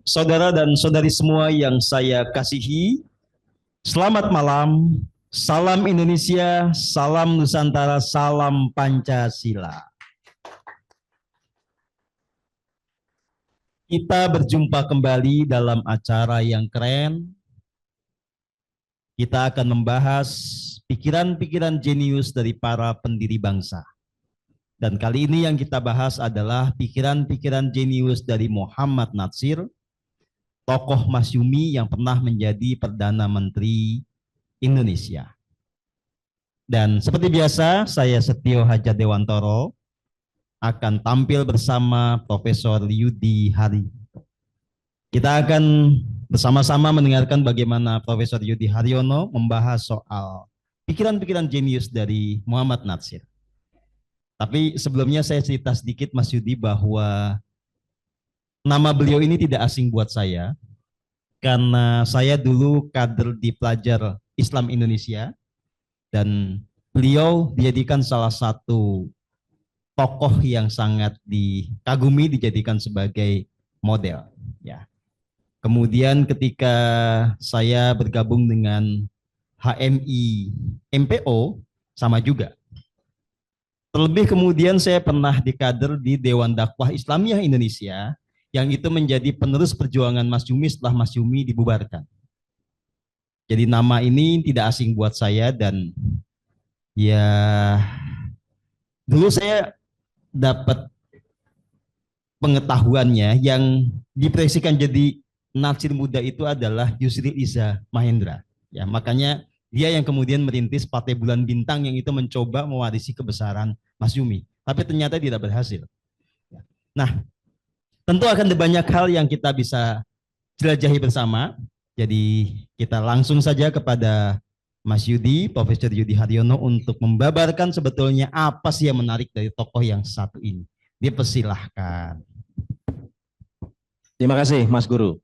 Saudara dan saudari semua yang saya kasihi, selamat malam, salam Indonesia, salam Nusantara, salam Pancasila. Kita berjumpa kembali dalam acara yang keren. Kita akan membahas pikiran-pikiran jenius dari para pendiri bangsa. Dan kali ini yang kita bahas adalah pikiran-pikiran jenius dari Muhammad Natsir, tokoh Masyumi yang pernah menjadi Perdana Menteri Indonesia. Dan seperti biasa, saya Setio Hadja Dewantoro akan tampil bersama Profesor Yudi Hari. Kita akan bersama-sama mendengarkan bagaimana Profesor Yudi Haryono membahas soal pikiran-pikiran jenius dari Muhammad Natsir. Tapi sebelumnya saya cerita sedikit Mas Yudi bahwa nama beliau ini tidak asing buat saya, karena saya dulu kader di Pelajar Islam Indonesia, dan beliau dijadikan salah satu tokoh yang sangat dikagumi, dijadikan sebagai model. Ya. Kemudian ketika saya bergabung dengan HMI MPO, sama juga. Terlebih kemudian saya pernah dikader di Dewan Dakwah Islamiyah Indonesia, yang itu menjadi penerus perjuangan Masyumi setelah Masyumi dibubarkan. Jadi nama ini tidak asing buat saya, dan ya dulu saya dapat pengetahuannya yang diproyeksikan jadi Natsir muda itu adalah Yusril Iza Mahendra. Ya, makanya dia yang kemudian merintis Partai Bulan Bintang yang itu mencoba mewarisi kebesaran Masyumi, tapi ternyata tidak berhasil. Nah, tentu akan ada banyak hal yang kita bisa jelajahi bersama. Jadi kita langsung saja kepada Mas Yudi, Profesor Yudi Haryono, untuk membabarkan sebetulnya apa sih yang menarik dari tokoh yang satu ini. Dipersilahkan. Terima kasih Mas Guru.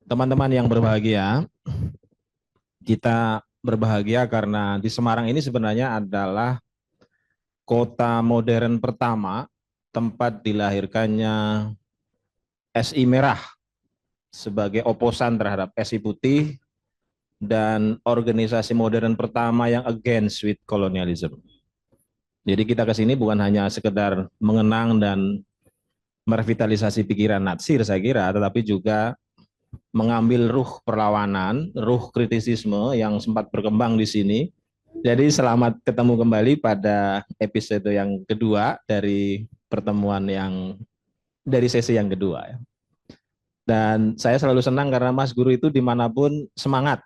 Teman-teman yang berbahagia, kita berbahagia karena di Semarang ini sebenarnya adalah kota modern pertama tempat dilahirkannya SI Merah sebagai oposan terhadap SI Putih, dan organisasi modern pertama yang against with colonialism. Jadi kita ke sini bukan hanya sekedar mengenang dan merevitalisasi pikiran Natsir saya kira, tetapi juga mengambil ruh perlawanan, ruh kritisisme yang sempat berkembang di sini. Jadi selamat ketemu kembali pada episode yang kedua dari pertemuan yang dari sesi yang kedua. Dan saya selalu senang karena Mas Guru itu dimanapun semangat,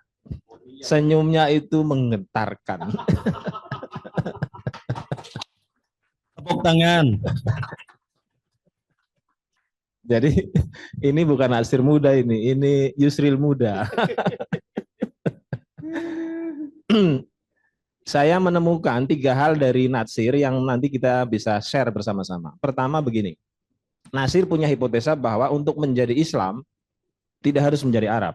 senyumnya itu menggetarkan. Tepuk tangan. Jadi ini bukan Natsir muda, ini Yusril muda. Saya menemukan 3 hal dari Natsir yang nanti kita bisa share bersama-sama. Pertama begini, Natsir punya hipotesa bahwa untuk menjadi Islam tidak harus menjadi Arab.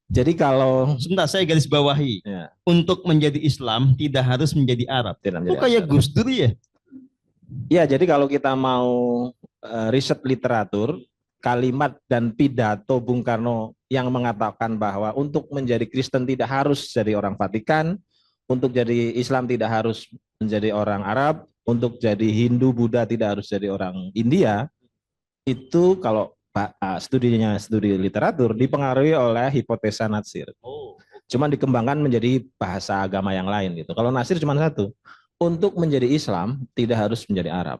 Jadi kalau sebentar saya garis bawahi, ya, untuk menjadi Islam tidak harus menjadi Arab. Kok kayak Gus Dur ya? Ya, jadi kalau kita mau riset literatur, kalimat dan pidato Bung Karno yang mengatakan bahwa untuk menjadi Kristen tidak harus jadi orang Vatikan, untuk jadi Islam tidak harus menjadi orang Arab, untuk jadi Hindu Buddha tidak harus jadi orang India, itu kalau studi literatur dipengaruhi oleh hipotesa Natsir. Cuma dikembangkan menjadi bahasa agama yang lain gitu. Kalau Natsir cuma satu, untuk menjadi Islam tidak harus menjadi Arab.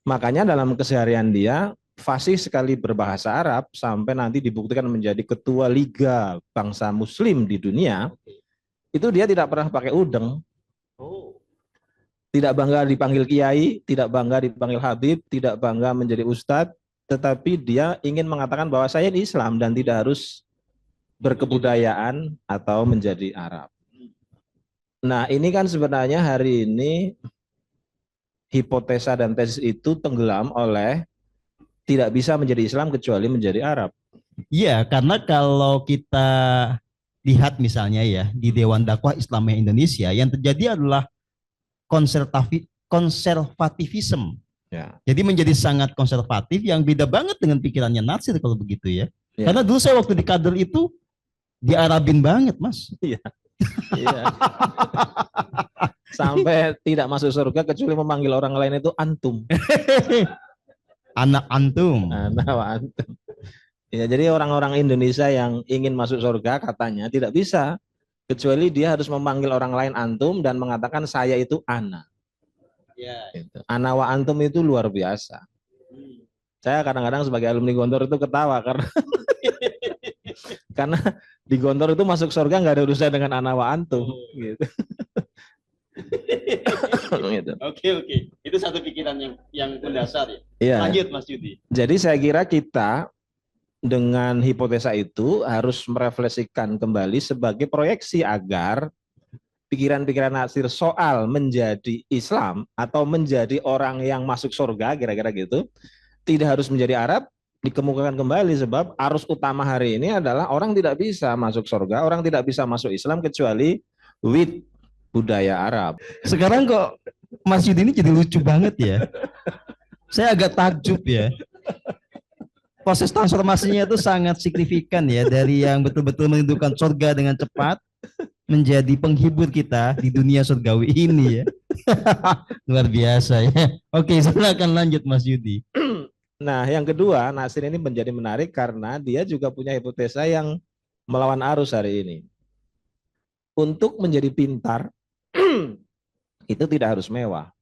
Makanya dalam keseharian dia fasih sekali berbahasa Arab sampai nanti dibuktikan menjadi ketua Liga Bangsa Muslim di dunia. Itu dia tidak pernah pakai udeng. Tidak bangga dipanggil kiai, tidak bangga dipanggil habib, tidak bangga menjadi ustadz, tetapi dia ingin mengatakan bahwa saya di Islam dan tidak harus berkebudayaan atau menjadi Arab. Nah, ini kan sebenarnya hari ini hipotesa dan tesis itu tenggelam oleh tidak bisa menjadi Islam kecuali menjadi Arab. Iya, karena kalau kita lihat misalnya ya di Dewan Dakwah Islamiyah Indonesia, yang terjadi adalah konservatifisme Ya. Jadi menjadi sangat konservatif yang beda banget dengan pikirannya Natsir kalau begitu ya. Ya. Karena dulu saya waktu di kader itu diarabin banget, Mas. Iya. Iya. Sampai tidak masuk surga kecuali memanggil orang lain itu antum. Anak antum. Nah, antum. Ya, jadi orang-orang Indonesia yang ingin masuk surga katanya tidak bisa kecuali dia harus memanggil orang lain antum dan mengatakan saya itu ana. Ya. Gitu. Ana wa antum itu luar biasa. Saya kadang-kadang sebagai alumni Gontor itu ketawa karena di Gontor itu masuk surga nggak ada urusan dengan ana wa antum. Gitu. Gitu. Oke. Itu satu pikiran yang mendasar ya. Iya. Lanjut Mas Yudi. Jadi saya kira kita dengan hipotesa itu harus merefleksikan kembali sebagai proyeksi agar pikiran-pikiran Natsir soal menjadi Islam atau menjadi orang yang masuk surga kira-kira gitu tidak harus menjadi Arab dikemukakan kembali, sebab arus utama hari ini adalah orang tidak bisa masuk surga, orang tidak bisa masuk Islam kecuali with budaya Arab. Sekarang kok Mas Yudi ini jadi lucu banget ya. Saya agak takjub ya. Proses transformasinya itu sangat signifikan ya, dari yang betul-betul merindukan surga dengan cepat menjadi penghibur kita di dunia surgawi ini ya. Luar biasa ya. Oke, silakan lanjut Mas Yudi. Nah, yang kedua, Natsir ini menjadi menarik karena dia juga punya hipotesa yang melawan arus hari ini. Untuk menjadi pintar itu tidak harus mewah.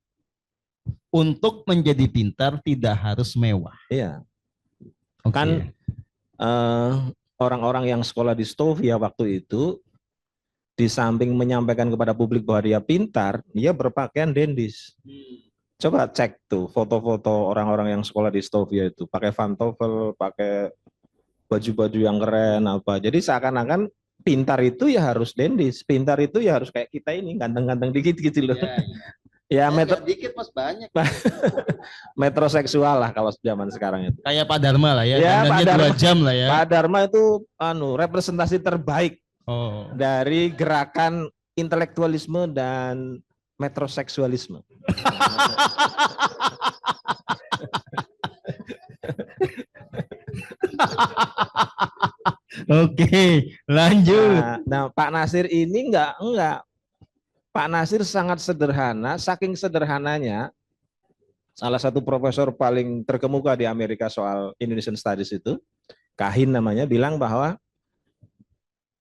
Untuk menjadi pintar tidak harus mewah. Iya. Okay. Kan orang-orang yang sekolah di Stovia waktu itu di samping menyampaikan kepada publik bahwa dia pintar, dia berpakaian dendis. Coba cek tuh foto-foto orang-orang yang sekolah di Stovia itu pakai pantofel, pakai baju-baju yang keren apa. Jadi seakan-akan pintar itu ya harus dendis, pintar itu ya harus kayak kita ini ganteng-ganteng dikit gitu loh. Ya dikit Mas, banyak. Metroseksual lah kalau zaman sekarang itu. Kayak Pak Dharma lah ya. Pak Dharma 2 jam lah ya. Pak Dharma itu representasi terbaik dari gerakan intelektualisme dan metroseksualisme. Oke, lanjut. Nah, Pak Natsir ini enggak. Pak Natsir sangat sederhana, saking sederhananya salah satu profesor paling terkemuka di Amerika soal Indonesian Studies itu, Kahin namanya, bilang bahwa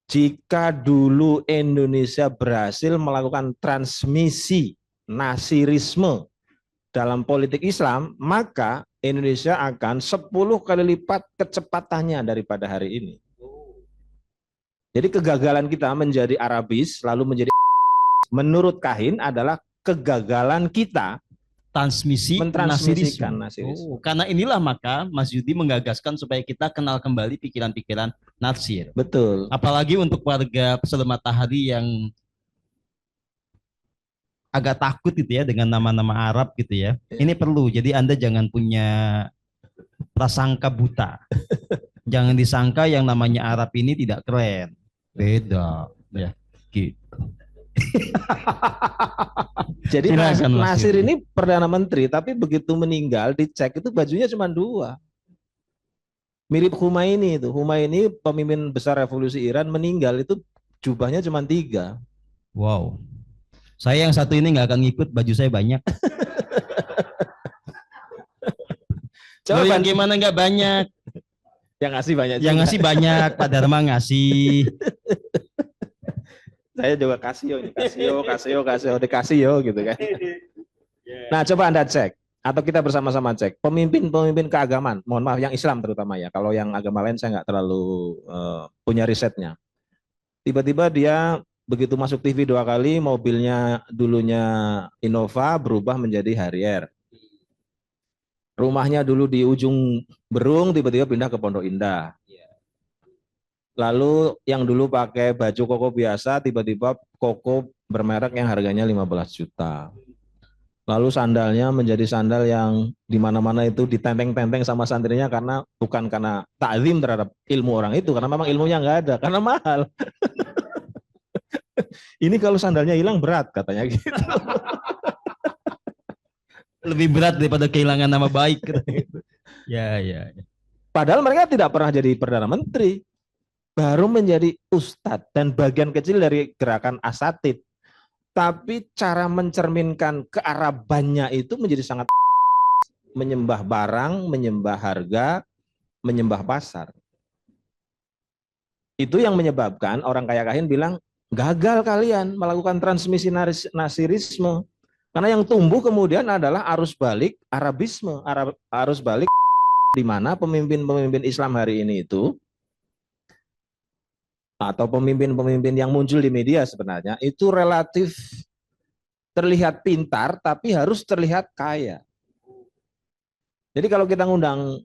jika dulu Indonesia berhasil melakukan transmisi Natsirisme dalam politik Islam, maka Indonesia akan 10 kali lipat kecepatannya daripada hari ini. Jadi kegagalan kita menjadi Arabis lalu menjadi menurut Kahin adalah kegagalan kita mentransmisikan Natsirisme. Karena inilah maka Mas Yudi menggagaskan supaya kita kenal kembali pikiran-pikiran Natsir. Betul. Apalagi untuk warga Pesela Matahari yang agak takut gitu ya dengan nama-nama Arab gitu ya. Ini perlu. Jadi Anda jangan punya prasangka buta. Jangan disangka yang namanya Arab ini tidak keren. Beda ya. Gitu. Jadi Natsir ini Perdana Menteri, tapi begitu meninggal dicek itu bajunya cuma 2. Mirip Khomeini itu. Khomeini pemimpin besar revolusi Iran meninggal itu jubahnya cuma 3. Wow. Saya yang satu ini nggak akan ngikut, baju saya banyak. Coba yang gimana nggak banyak? Yang ngasih banyak. Yang ngasih banyak, Pak Dharma ngasih. Saya juga Casio gitu kan. Nah, coba Anda cek atau kita bersama-sama cek pemimpin-pemimpin keagamaan, mohon maaf yang Islam terutama ya. Kalau yang agama lain saya nggak terlalu punya risetnya. Tiba-tiba dia begitu masuk TV 2 kali, mobilnya dulunya Innova berubah menjadi Harrier. Rumahnya dulu di ujung Berung tiba-tiba pindah ke Pondok Indah. Lalu yang dulu pakai baju koko biasa, tiba-tiba koko bermerek yang harganya 15 juta. Lalu sandalnya menjadi sandal yang di mana-mana itu ditenteng-tenteng sama santrinya karena bukan karena takzim terhadap ilmu orang itu, karena memang ilmunya nggak ada, karena mahal. Ini kalau sandalnya hilang berat katanya gitu. Lebih berat daripada kehilangan nama baik. Ya, ya. Padahal mereka tidak pernah jadi Perdana Menteri, baru menjadi ustadz dan bagian kecil dari gerakan asatid. Tapi cara mencerminkan kearabannya itu menjadi sangat menyembah barang, menyembah harga, menyembah pasar. Itu yang menyebabkan orang kaya kahin bilang, gagal kalian melakukan transmisi nasirisme. Karena yang tumbuh kemudian adalah arus balik Arabisme, arus balik di mana pemimpin-pemimpin Islam hari ini itu, atau pemimpin-pemimpin yang muncul di media sebenarnya, itu relatif terlihat pintar, tapi harus terlihat kaya. Jadi kalau kita ngundang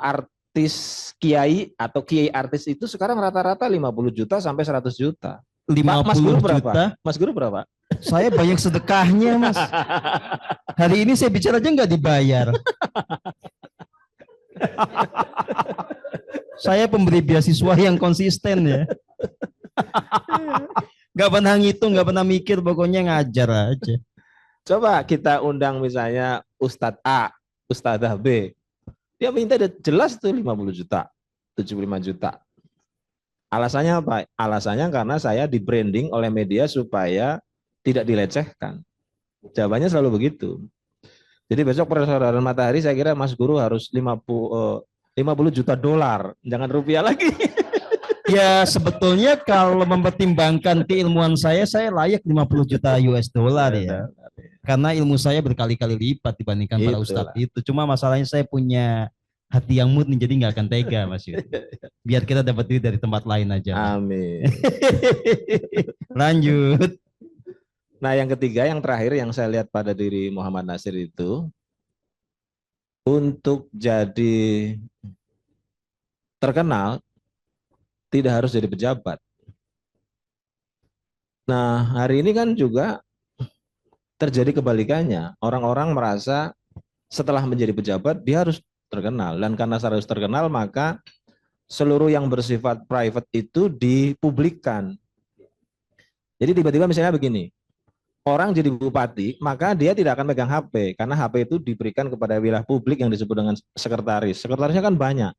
artis kiai atau kiai artis itu sekarang rata-rata 50 juta sampai 100 juta. Pak, Mas Guru 50 berapa? juta. Mas Guru berapa? Saya banyak sedekahnya, Mas. Hari ini saya bicara aja nggak dibayar. Saya pemberi beasiswa yang konsisten ya. Nggak pernah ngitung, nggak pernah mikir, pokoknya ngajar aja. Coba kita undang misalnya Ustadz A, Ustadzah B. Dia minta jelas tuh 50 juta, 75 juta. Alasannya apa? Alasannya karena saya di branding oleh media supaya tidak dilecehkan. Jawabannya selalu begitu. Jadi besok Persaudaraan Matahari saya kira Mas Guru harus 50 juta dolar, jangan rupiah lagi. Ya sebetulnya kalau mempertimbangkan keilmuan saya layak 50 juta US dollar ya. Karena ilmu saya berkali-kali lipat dibandingkan para ustadz itu. Cuma masalahnya saya punya hati yang murni, jadi nggak akan tega Mas Yudi. Biar kita dapat duit dari tempat lain aja. Amin. Lanjut. Nah yang ketiga, yang terakhir yang saya lihat pada diri Muhammad Natsir itu, untuk jadi terkenal tidak harus jadi pejabat. Nah hari ini kan juga terjadi kebalikannya. Orang-orang merasa setelah menjadi pejabat dia harus terkenal, dan karena harus terkenal maka seluruh yang bersifat private itu dipublikkan. Jadi tiba-tiba misalnya begini, orang jadi bupati maka dia tidak akan megang HP karena HP itu diberikan kepada wilayah publik yang disebut dengan sekretaris. Sekretarisnya kan banyak,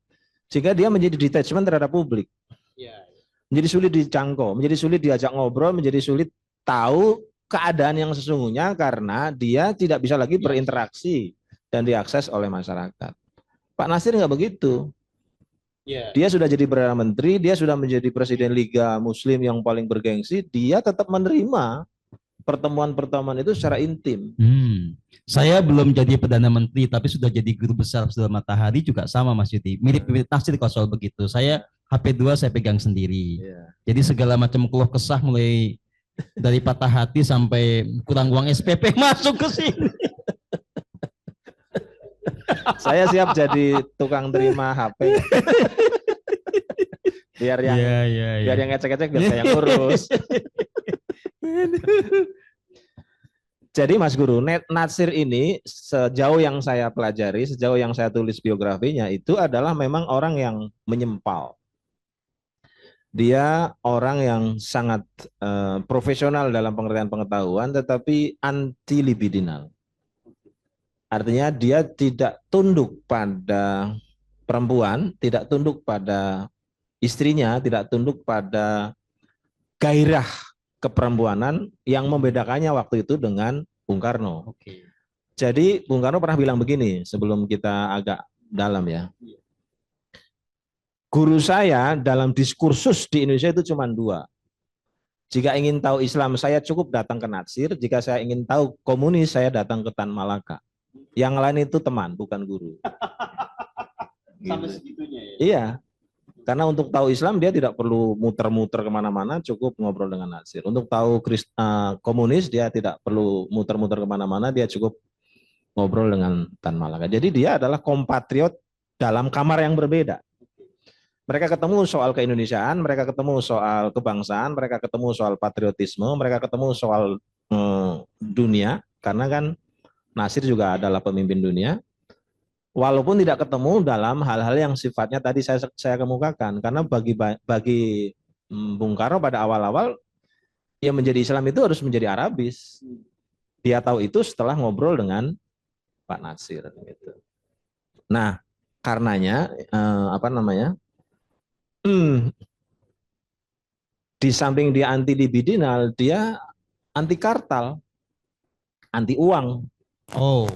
sehingga dia menjadi detachment terhadap publik. Menjadi sulit dijangkau, menjadi sulit diajak ngobrol, menjadi sulit tahu keadaan yang sesungguhnya karena dia tidak bisa lagi berinteraksi dan diakses oleh masyarakat. Pak Natsir nggak begitu. Dia sudah jadi Perdana Menteri, dia sudah menjadi Presiden Liga Muslim yang paling bergengsi, dia tetap menerima pertemuan-pertemuan itu secara intim. Saya belum jadi Perdana Menteri, tapi sudah jadi guru besar Persaudaraan Matahari juga sama Mas Yudi. Mirip-mirip Natsir kalau soal begitu. Saya HP2 saya pegang sendiri. Jadi segala macam keluh kesah mulai dari patah hati sampai kurang uang SPP masuk ke sini. Saya siap jadi tukang terima HP. Biar yang biar yang ngecek-ngecek biar saya ngurus. Jadi Mas Guru, Natsir ini sejauh yang saya pelajari, sejauh yang saya tulis biografinya itu adalah memang orang yang menyempal. Dia orang yang sangat profesional dalam pengertian pengetahuan tetapi anti libidinal. Artinya dia tidak tunduk pada perempuan, tidak tunduk pada istrinya, tidak tunduk pada gairah keperempuanan yang membedakannya waktu itu dengan Bung Karno. Jadi Bung Karno pernah bilang begini sebelum kita agak dalam ya. Guru saya dalam diskursus di Indonesia itu cuma dua. Jika ingin tahu Islam saya cukup datang ke Natsir, jika saya ingin tahu komunis saya datang ke Tan Malaka. Yang lain itu teman, bukan guru. Sampai segitunya ya? Iya, karena untuk tahu Islam dia tidak perlu muter-muter kemana-mana, cukup ngobrol dengan Natsir. Untuk tahu komunis dia tidak perlu muter-muter kemana-mana, dia cukup ngobrol dengan Tan Malaka. Jadi dia adalah kompatriot dalam kamar yang berbeda. Mereka ketemu soal keindonesiaan, mereka ketemu soal kebangsaan, mereka ketemu soal patriotisme, mereka ketemu soal dunia, karena kan Natsir juga adalah pemimpin dunia. Walaupun tidak ketemu dalam hal-hal yang sifatnya tadi saya kemukakan, karena bagi Bung Karno pada awal-awal yang menjadi Islam itu harus menjadi Arabis. Dia tahu itu setelah ngobrol dengan Pak Natsir gitu. Nah, karenanya di samping dia anti libidinal, dia anti kartal, anti uang. Oh,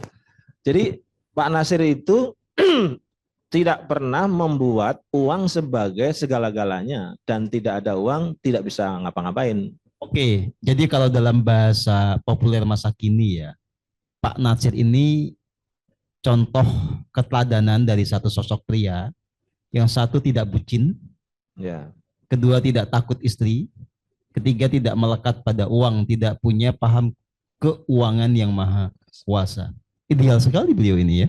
Jadi Pak Natsir itu tidak pernah membuat uang sebagai segala-galanya, dan tidak ada uang tidak bisa ngapa-ngapain. oke. Jadi kalau dalam bahasa populer masa kini ya, Pak Natsir ini contoh keteladanan dari satu sosok pria yang satu tidak bucin, Ya, kedua tidak takut istri, ketiga tidak melekat pada uang, tidak punya paham keuangan yang maha kuasa. Ideal sekali beliau ini ya.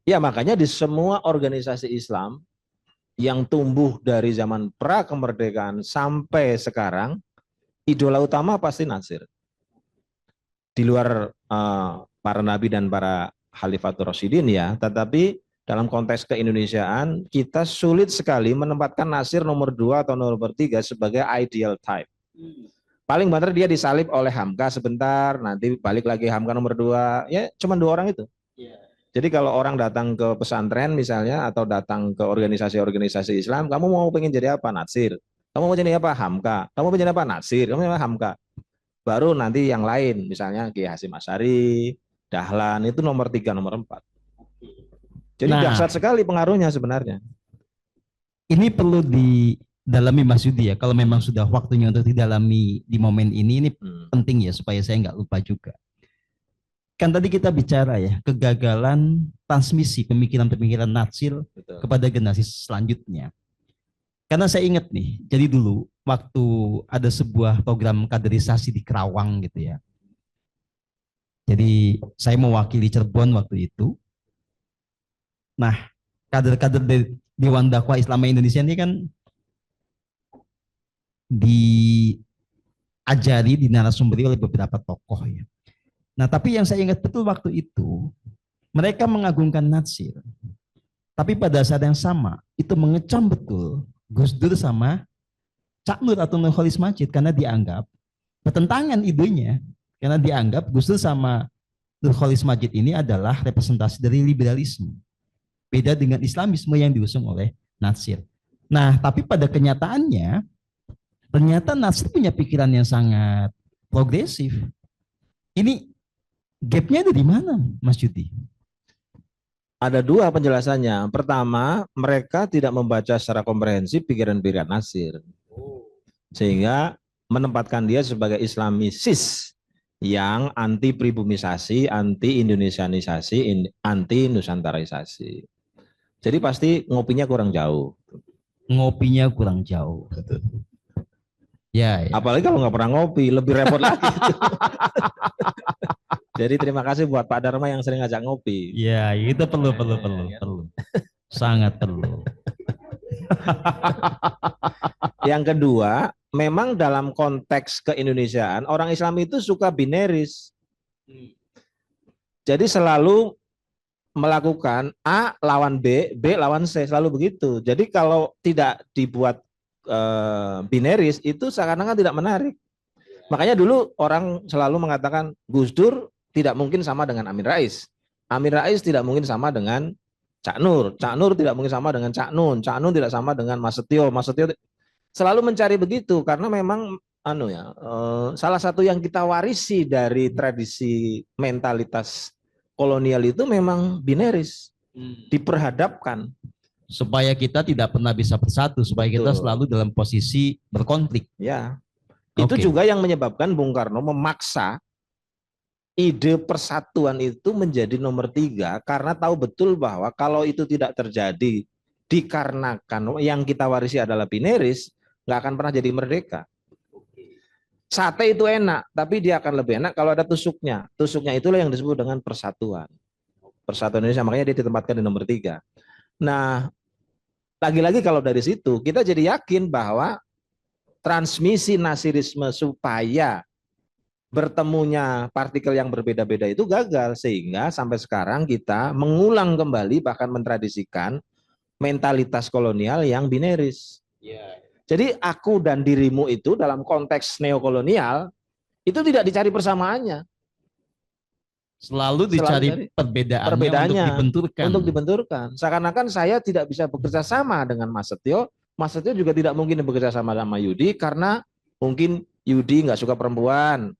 ya makanya di semua organisasi Islam yang tumbuh dari zaman pra kemerdekaan sampai sekarang, idola utama pasti Natsir. Di luar para nabi dan para Khalifatul Rasyidin ya, tetapi dalam konteks keindonesiaan kita sulit sekali menempatkan Natsir nomor 2 atau nomor 3 sebagai ideal type. Paling banter dia disalib oleh Hamka sebentar, nanti balik lagi Hamka nomor 2, ya cuma 2 orang itu. Jadi kalau orang datang ke pesantren misalnya atau datang ke organisasi-organisasi Islam, kamu mau pengen jadi apa? Natsir. Kamu mau jadi apa? Hamka. Kamu mau jadi apa? Natsir. Kamu mau jadi apa? Hamka. Baru nanti yang lain, misalnya Kiai Hasyim Asy'ari, Dahlan, itu nomor 3, nomor 4. Jadi Nah, dahsyat sekali pengaruhnya sebenarnya. ini perlu didalami Mas Yudi ya. Kalau memang sudah waktunya untuk didalami di momen ini penting ya supaya saya nggak lupa juga. Kan tadi kita bicara ya kegagalan transmisi pemikiran-pemikiran Natsir Betul. kepada generasi selanjutnya. Karena saya ingat nih, jadi dulu waktu ada sebuah program kaderisasi di Kerawang gitu ya. Jadi saya mewakili Cirebon waktu itu. Nah, kader-kader dari Dewan Dakwah Islam Indonesia ini kan diajari, dinarasumberi oleh beberapa tokoh ya. Nah, tapi yang saya ingat betul waktu itu, mereka mengagungkan Natsir. Tapi pada saat yang sama, itu mengecam betul Gus Dur sama Cak Nur atau Nurholis Majid karena dianggap bertentangan idenya. Karena dianggap Gus Dur sama Nurholis Majid ini adalah representasi dari liberalisme. Beda dengan Islamisme yang diusung oleh Natsir. Nah, tapi pada kenyataannya, ternyata Natsir punya pikiran yang sangat progresif. Ini gapnya dari mana, Mas Yudi? Ada 2 penjelasannya. Pertama, mereka tidak membaca secara komprehensif pikiran-pikiran Natsir, sehingga menempatkan dia sebagai Islamisis yang anti pribumisasi, anti Indonesianisasi, anti Nusantaraisasi. Jadi pasti ngopinya kurang jauh. Ngopinya kurang jauh. Ya, ya. Apalagi kalau nggak pernah ngopi, lebih repot lagi. Jadi terima kasih buat Pak Dharma yang sering ngajak ngopi. Ya, itu perlu. Sangat perlu. Yang kedua, memang dalam konteks keindonesiaan, orang Islam itu suka bineris. Jadi selalu melakukan A lawan B, B lawan C, selalu begitu. Jadi kalau tidak dibuat bineris, itu seakan-akan tidak menarik. Makanya dulu orang selalu mengatakan Gus Dur tidak mungkin sama dengan Amin Rais. Amin Rais tidak mungkin sama dengan Cak Nur. Cak Nur tidak mungkin sama dengan Cak Nun. Cak Nun tidak sama dengan Mas Setio. Mas Setio selalu mencari begitu karena memang salah satu yang kita warisi dari tradisi mentalitas kolonial itu memang bineris, diperhadapkan supaya kita tidak pernah bisa bersatu, supaya kita selalu dalam posisi berkonflik. Ya, itu juga yang menyebabkan Bung Karno memaksa ide persatuan itu menjadi nomor 3 karena tahu betul bahwa kalau itu tidak terjadi dikarenakan yang kita warisi adalah bineris, nggak akan pernah jadi merdeka. Sate itu enak, tapi dia akan lebih enak kalau ada tusuknya. Tusuknya itulah yang disebut dengan persatuan. Persatuan Indonesia, makanya dia ditempatkan di nomor 3. Nah, lagi-lagi kalau dari situ kita jadi yakin bahwa transmisi nasirisme supaya bertemunya partikel yang berbeda-beda itu gagal, sehingga sampai sekarang kita mengulang kembali bahkan mentradisikan mentalitas kolonial yang bineris. Jadi aku dan dirimu itu dalam konteks neokolonial itu tidak dicari persamaannya. Selalu dicari perbedaannya untuk dibenturkan. Seakan-akan saya tidak bisa bekerja sama dengan Mas Setio. Mas Setio juga tidak mungkin bekerja sama Yudi karena mungkin Yudi nggak suka perempuan,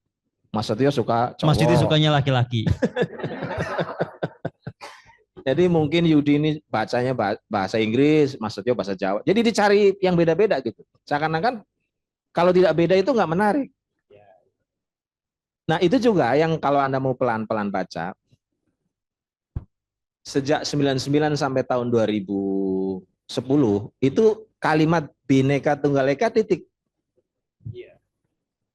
Mas Setio suka cowok. Mas Yudi sukanya laki-laki. Jadi mungkin Yudi ini bacanya bahasa Inggris, Mas Setio bahasa Jawa. Jadi dicari yang beda-beda gitu. Seakan-akan kalau tidak beda itu nggak menarik. Nah itu juga yang kalau Anda mau pelan-pelan baca, sejak 99 sampai tahun 2010 itu kalimat Bhinneka Tunggal Ika titik.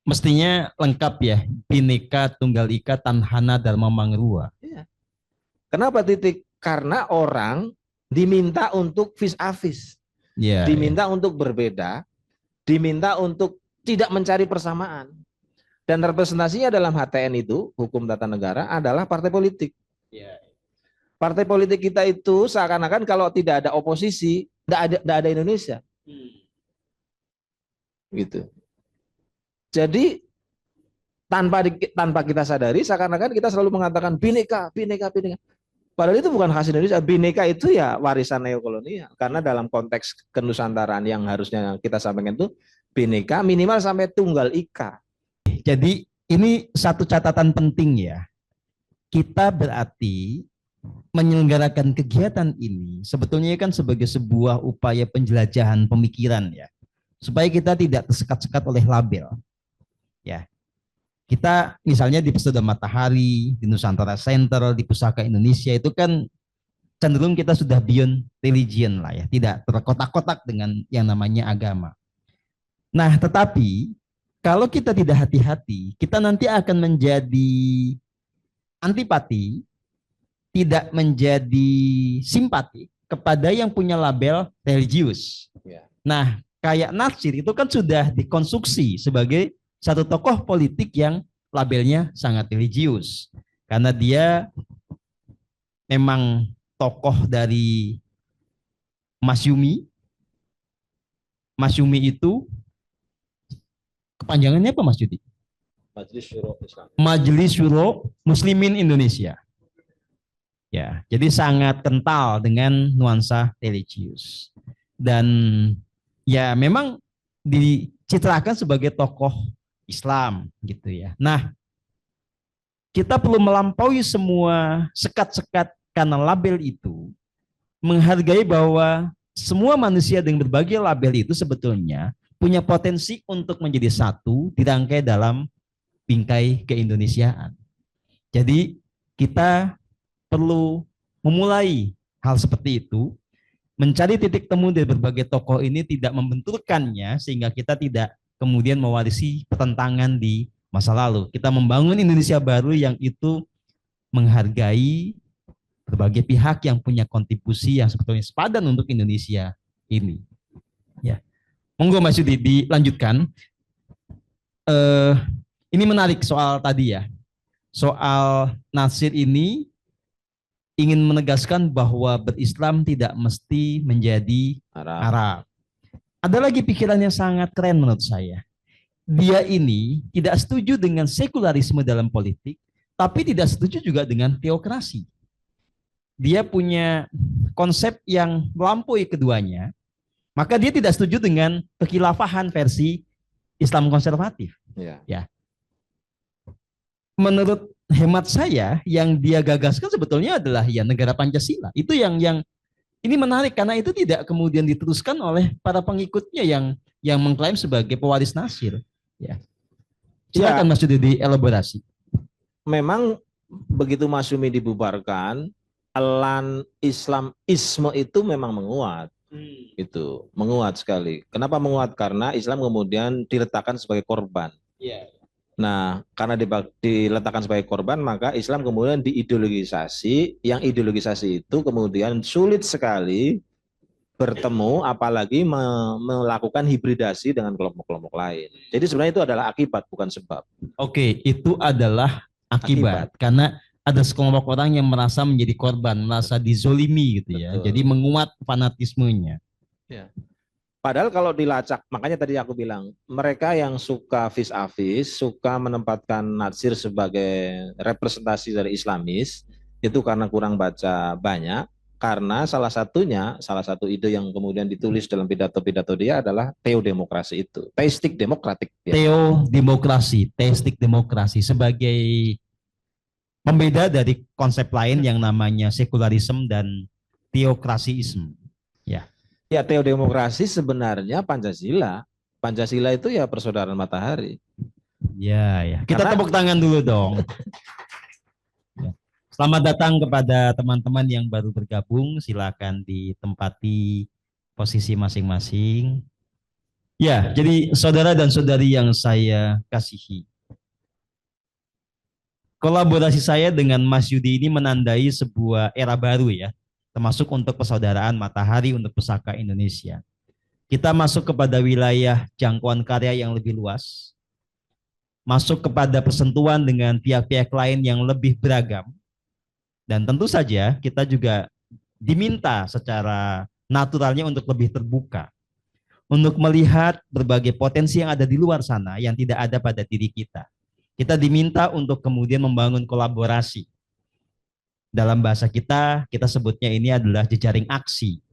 Mestinya lengkap ya, Bhinneka Tunggal Ika Tanhana Dharma Mangrua. Kenapa titik? Karena orang diminta untuk vis-a-vis, diminta untuk berbeda, diminta untuk tidak mencari persamaan. Dan representasinya dalam HTN itu, hukum tata negara, adalah partai politik. Partai politik kita itu seakan-akan kalau tidak ada oposisi, tidak ada Indonesia. Gitu. Jadi tanpa kita sadari, seakan-akan kita selalu mengatakan Bhinneka, Bhinneka, Bhinneka. Padahal itu bukan khas Indonesia. Bhinneka itu ya warisan neokolonial. Karena dalam konteks kenusantaraan yang harusnya kita sampaikan itu, Bhinneka minimal sampai Tunggal Ika. Jadi ini satu catatan penting ya. Kita berarti menyelenggarakan kegiatan ini sebetulnya kan sebagai sebuah upaya penjelajahan pemikiran ya. Supaya kita tidak tersekat-sekat oleh label. Ya. Kita misalnya di Pesona Matahari, di Nusantara Center, di Pusaka Indonesia itu kan cenderung kita sudah beyond religion lah ya, tidak terkotak-kotak dengan yang namanya agama. Nah, tetapi kalau kita tidak hati-hati, kita nanti akan menjadi antipati, tidak menjadi simpati kepada yang punya label religius. Nah, kayak Natsir itu kan sudah dikonstruksi sebagai satu tokoh politik yang labelnya sangat religius. Karena dia memang tokoh dari Masyumi. Masyumi itu kepanjangannya apa Mas Yudi? Majelis Syuro Islam. Majelis Syuro Muslimin Indonesia. Ya, jadi sangat kental dengan nuansa religius. Dan ya memang dicitrakan sebagai tokoh Islam gitu ya. Nah, kita perlu melampaui semua sekat-sekat karena label itu, menghargai bahwa semua manusia dengan berbagai label itu sebetulnya punya potensi untuk menjadi satu dirangkai dalam bingkai keindonesiaan. Jadi kita perlu memulai hal seperti itu, mencari titik temu dari berbagai tokoh ini, tidak membenturkannya sehingga kita tidak kemudian mewarisi pertentangan di masa lalu. Kita membangun Indonesia baru yang itu menghargai berbagai pihak yang punya kontribusi yang sebetulnya sepadan untuk Indonesia ini. Ya, monggo Mas Yudi dilanjutkan. Ini menarik soal tadi ya, soal Natsir ini ingin menegaskan bahwa berislam tidak mesti menjadi Arab. Ada lagi pikiran yang sangat keren menurut saya. Dia ini tidak setuju dengan sekularisme dalam politik, tapi tidak setuju juga dengan teokrasi. Dia punya konsep yang melampaui keduanya, maka dia tidak setuju dengan kekhilafahan versi Islam konservatif. Ya. Menurut hemat saya, yang dia gagaskan sebetulnya adalah ya negara Pancasila. Itu yang ini menarik karena itu tidak kemudian diteruskan oleh para pengikutnya yang mengklaim sebagai pewaris Natsir. Ya. Silakan Mas Yudi dielaborasi. Memang begitu Masyumi dibubarkan, elan Islam-isme itu memang menguat. Itu menguat sekali. Kenapa menguat? Karena Islam kemudian diletakkan sebagai korban. Nah, karena diletakkan sebagai korban, maka Islam kemudian diideologisasi, yang ideologisasi itu kemudian sulit sekali bertemu, apalagi melakukan hibridasi dengan kelompok-kelompok lain. Jadi sebenarnya itu adalah akibat, bukan sebab. Oke, itu adalah akibat. Karena ada sekelompok orang yang merasa menjadi korban, merasa dizolimi gitu ya. Betul. Jadi menguat fanatismenya. Ya. Padahal kalau dilacak, makanya tadi aku bilang, mereka yang suka vis-a-vis, suka menempatkan Natsir sebagai representasi dari Islamis, itu karena kurang baca banyak, karena salah satu ide yang kemudian ditulis dalam pidato-pidato dia adalah teodemokrasi itu, teistik demokratik. Teodemokrasi, teistik demokrasi sebagai pembeda dari konsep lain yang namanya sekularisme dan teokrasiisme. Ya. Ya, teodemokrasi sebenarnya Pancasila. Pancasila itu ya persaudaraan matahari. Ya, ya. Kita tepuk tangan dulu dong. Ya. Selamat datang kepada teman-teman yang baru bergabung. Silakan ditempati posisi masing-masing. Ya, jadi saudara dan saudari yang saya kasihi. Kolaborasi saya dengan Mas Yudi ini menandai sebuah era baru ya, termasuk untuk persaudaraan matahari untuk pusaka Indonesia. Kita masuk kepada wilayah jangkauan karya yang lebih luas, masuk kepada persentuhan dengan pihak-pihak lain yang lebih beragam, dan tentu saja kita juga diminta secara naturalnya untuk lebih terbuka, untuk melihat berbagai potensi yang ada di luar sana yang tidak ada pada diri kita. Kita diminta untuk kemudian membangun kolaborasi. Dalam bahasa kita sebutnya ini adalah jejaring aksi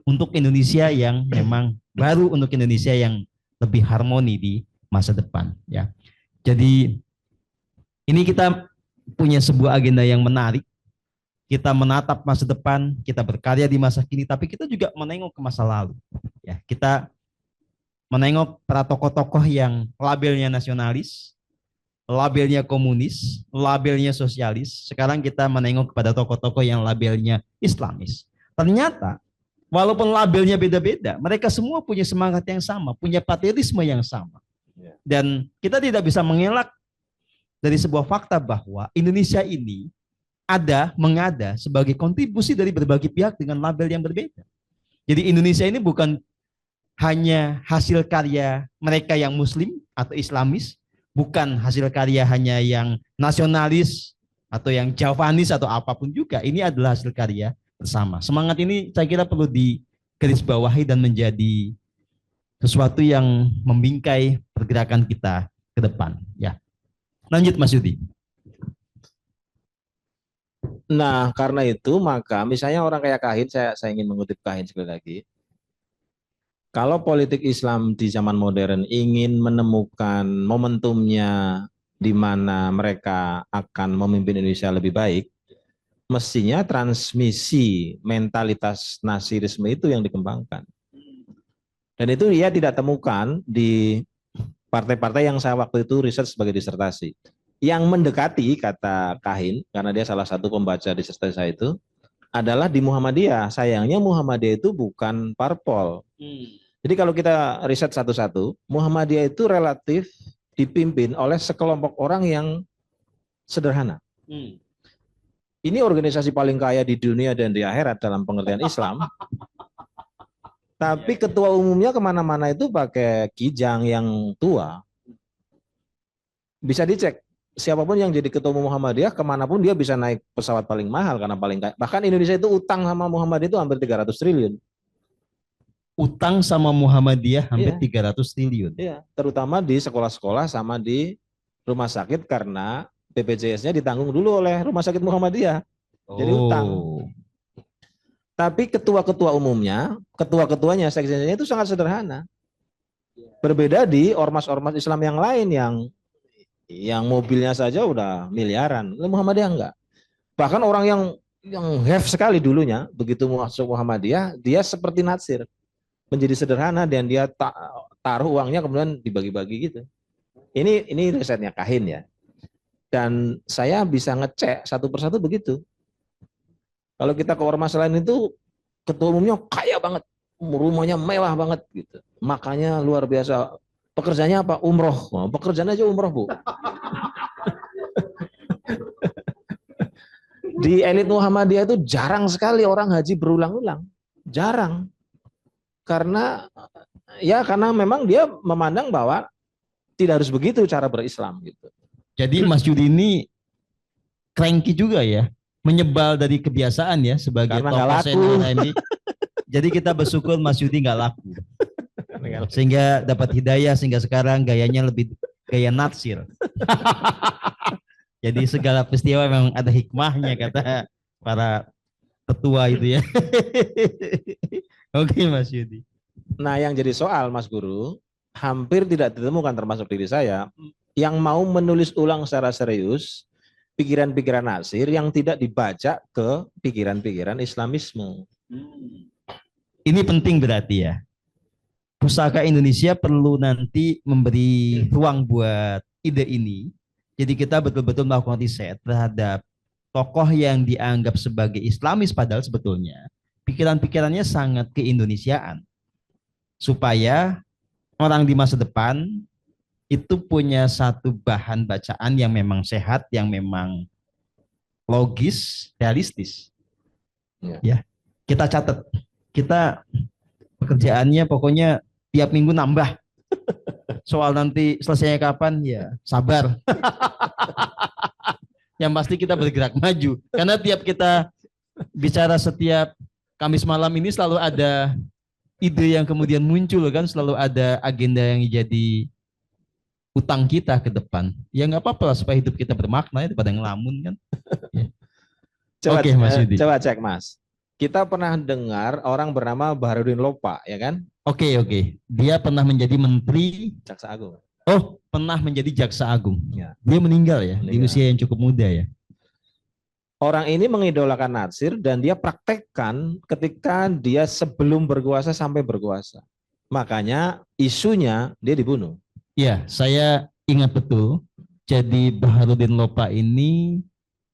untuk Indonesia yang memang baru, untuk Indonesia yang lebih harmoni di masa depan. Ya, jadi ini kita punya sebuah agenda yang menarik. Kita menatap masa depan, kita berkarya di masa kini, tapi kita juga menengok ke masa lalu. Ya, kita menengok para tokoh-tokoh yang labelnya nasionalis, labelnya komunis, labelnya sosialis. Sekarang kita menengok kepada tokoh-tokoh yang labelnya Islamis. Ternyata walaupun labelnya beda-beda, mereka semua punya semangat yang sama, punya patriotisme yang sama. Dan kita tidak bisa mengelak dari sebuah fakta bahwa Indonesia ini mengada sebagai kontribusi dari berbagai pihak dengan label yang berbeda. Jadi Indonesia ini bukan hanya hasil karya mereka yang Muslim atau Islamis, bukan hasil karya hanya yang nasionalis atau yang Javanis atau apapun juga. Ini adalah hasil karya bersama. Semangat ini saya kira perlu digarisbawahi dan menjadi sesuatu yang membingkai pergerakan kita ke depan. Ya, lanjut Mas Yudi. Nah, karena itu maka misalnya orang kayak Kahin, saya ingin mengutip Kahin sekali lagi. Kalau politik Islam di zaman modern ingin menemukan momentumnya di mana mereka akan memimpin Indonesia lebih baik, mestinya transmisi mentalitas nasirisme itu yang dikembangkan. Dan itu ia tidak temukan di partai-partai yang saya waktu itu riset sebagai disertasi. Yang mendekati, kata Kahin, karena dia salah satu pembaca disertasi saya itu, adalah di Muhammadiyah. Sayangnya Muhammadiyah itu bukan parpol. Jadi kalau kita riset satu-satu, Muhammadiyah itu relatif dipimpin oleh sekelompok orang yang sederhana. Ini organisasi paling kaya di dunia dan di akhirat dalam pengertian Islam. Tapi ketua umumnya kemana-mana itu pakai kijang yang tua. Bisa dicek, siapapun yang jadi ketua umum Muhammadiyah, kemanapun dia bisa naik pesawat paling mahal karena paling kaya. Bahkan Indonesia itu utang sama Muhammadiyah itu hampir 300 triliun. Utang sama Muhammadiyah hampir 300 triliun. Iya, terutama di sekolah-sekolah sama di rumah sakit karena BPJS-nya ditanggung dulu oleh Rumah Sakit Muhammadiyah. Jadi utang. Tapi ketua-ketua umumnya, ketua-ketuanya, sekjennya itu sangat sederhana. Berbeda di ormas-ormas Islam yang lain yang mobilnya saja udah miliaran. Muhammadiyah enggak. Bahkan orang yang have sekali dulunya, begitu masuk Muhammadiyah, dia seperti Natsir. Menjadi sederhana dan dia taruh uangnya kemudian dibagi-bagi gitu. Ini risetnya Kahin ya. Dan saya bisa ngecek satu persatu begitu. Kalau kita ke ormas lain itu ketua umumnya kaya banget, rumahnya mewah banget gitu. Makanya luar biasa. Pekerjaannya apa? Umroh. Oh, pekerjaan aja umroh, Bu. Di elit Muhammadiyah itu jarang sekali orang haji berulang-ulang. Jarang. Karena memang dia memandang bahwa tidak harus begitu cara berislam gitu. Jadi Mas Yudi ini cranky juga ya, menyebal dari kebiasaan ya sebagai tokoh senior ini. Jadi kita bersyukur Mas Yudi nggak laku. Sehingga dapat hidayah, sehingga sekarang gayanya lebih gaya natsir. Jadi segala peristiwa memang ada hikmahnya kata para tetua itu ya. Oke Mas Yudi. Nah, yang jadi soal Mas Guru, hampir tidak ditemukan termasuk diri saya yang mau menulis ulang secara serius pikiran-pikiran Natsir yang tidak dibaca ke pikiran-pikiran Islamisme. Ini penting berarti ya. Pusaka Indonesia perlu nanti memberi ruang buat ide ini. Jadi kita betul-betul melakukan riset terhadap tokoh yang dianggap sebagai Islamis padahal sebetulnya pikiran-pikirannya sangat keindonesiaan. Supaya orang di masa depan itu punya satu bahan bacaan yang memang sehat, yang memang logis, realistis. Ya, kita catat. Kita pekerjaannya pokoknya tiap minggu nambah. Soal nanti selesainya kapan, ya sabar. Yang pasti kita bergerak maju. Karena tiap kita bicara setiap Kamis malam ini selalu ada ide yang kemudian muncul kan, selalu ada agenda yang jadi utang kita ke depan. Ya nggak apa-apa supaya hidup kita bermakna daripada ngelamun kan. Ya. Oke, Mas Yudi. Coba cek Mas. Kita pernah dengar orang bernama Baharudin Lopa, ya kan? Oke. Dia pernah menjadi menteri Jaksa Agung. Oh, pernah menjadi Jaksa Agung. Ya. Dia meninggal ya di usia yang cukup muda ya. Orang ini mengidolakan Natsir dan dia praktekkan ketika dia sebelum berkuasa sampai berkuasa. Makanya isunya dia dibunuh. Ya, saya ingat betul. Jadi Baharudin Lopa ini